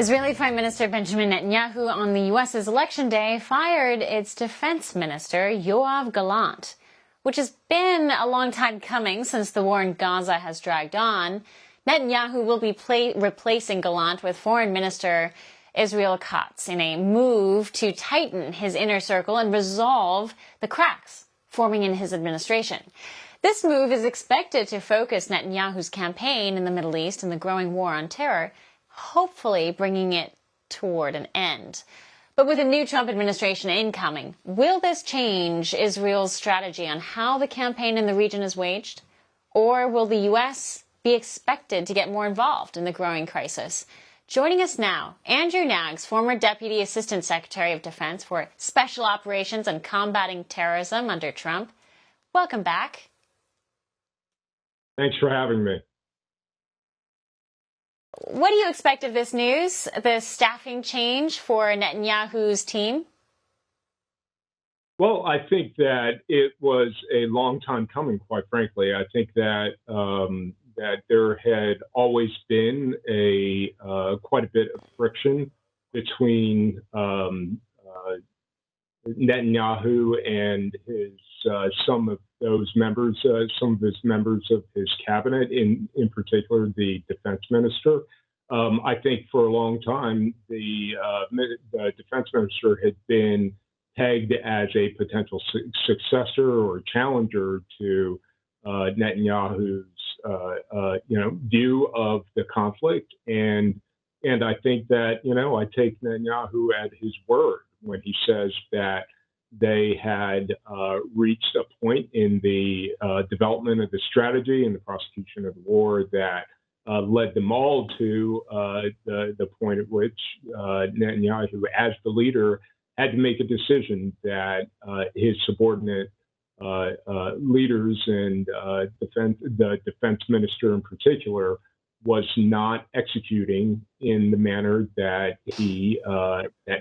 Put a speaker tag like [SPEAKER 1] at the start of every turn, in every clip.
[SPEAKER 1] Israeli Prime Minister Benjamin Netanyahu on the U.S.'s election day fired its defense minister, Yoav Gallant, which has been a long time coming since the war in Gaza has dragged on. Netanyahu will be replacing Gallant with Foreign Minister Israel Katz in a move to tighten his inner circle and resolve the cracks forming in his administration. This move is expected to focus Netanyahu's campaign in the Middle East and the growing war on terror, hopefully bringing it toward an end. But with a new Trump administration incoming, will this change Israel's strategy on how the campaign in the region is waged? Or will the U.S. be expected to get more involved in the growing crisis? Joining us now, Andrew Knaggs, former Deputy Assistant Secretary of Defense for Special Operations and Combating Terrorism under Trump. Welcome back.
[SPEAKER 2] Thanks for having me.
[SPEAKER 1] What do you expect of this news, the staffing change for Netanyahu's team?
[SPEAKER 2] Well, I think that it was a long time coming, quite frankly. I think that that there had always been quite a bit of friction between Netanyahu and some of his members of his cabinet, in particular the defense minister. I think for a long time the defense minister had been pegged as a potential successor or challenger to Netanyahu's view of the conflict, and I think that I take Netanyahu at his word when he says that they had reached a point in the development of the strategy and the prosecution of the war that led them all to the point at which Netanyahu, as the leader, had to make a decision that his subordinate leaders and the defense minister in particular was not executing in the manner that he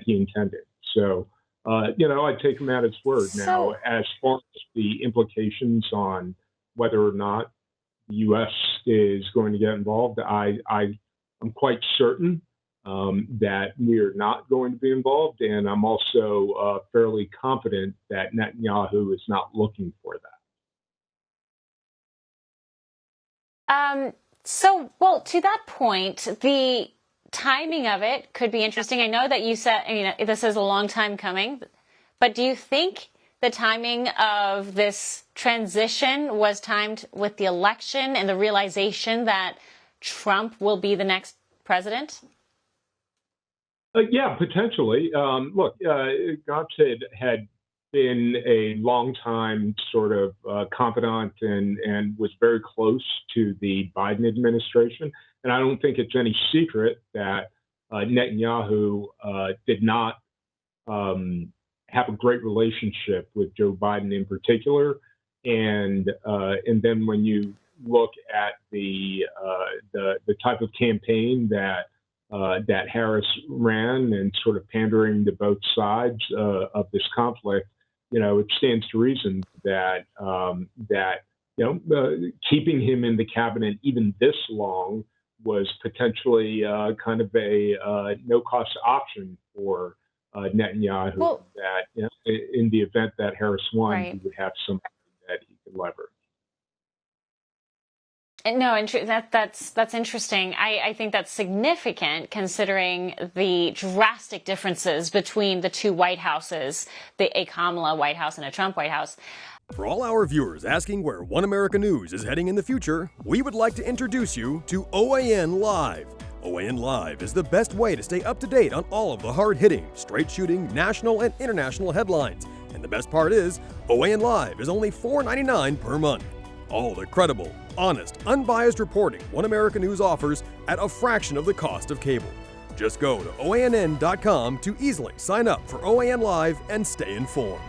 [SPEAKER 2] intended. So, I take him at his word. Now, as far as the implications on whether or not the U.S. is going to get involved, I'm quite certain that we are not going to be involved, and I'm also fairly confident that Netanyahu is not looking for that.
[SPEAKER 1] To that point, the timing of it could be interesting. I know that you said, this is a long time coming, but do you think the timing of this transition was timed with the election and the realization that Trump will be the next president?
[SPEAKER 2] Yeah, potentially. Look, Gantz had been a long-time sort of confidant and was very close to the Biden administration. And I don't think it's any secret that Netanyahu did not have a great relationship with Joe Biden in particular. And then when you look at the type of campaign that Harris ran and sort of pandering to both sides of this conflict, it stands to reason that keeping him in the cabinet even this long was potentially kind of a no-cost option for Netanyahu. Well, that in the event that Harris won, right, he would have something that he could leverage.
[SPEAKER 1] No, that's interesting. I think that's significant considering the drastic differences between the two White Houses, a Kamala White House and a Trump White House.
[SPEAKER 3] For all our viewers asking where One America News is heading in the future, we would like to introduce you to OAN Live. OAN Live is the best way to stay up to date on all of the hard-hitting, straight-shooting, national and international headlines. And the best part is, OAN Live is only $4.99 per month. All the credible, honest, unbiased reporting One America News offers at a fraction of the cost of cable. Just go to OANN.com to easily sign up for OAN Live and stay informed.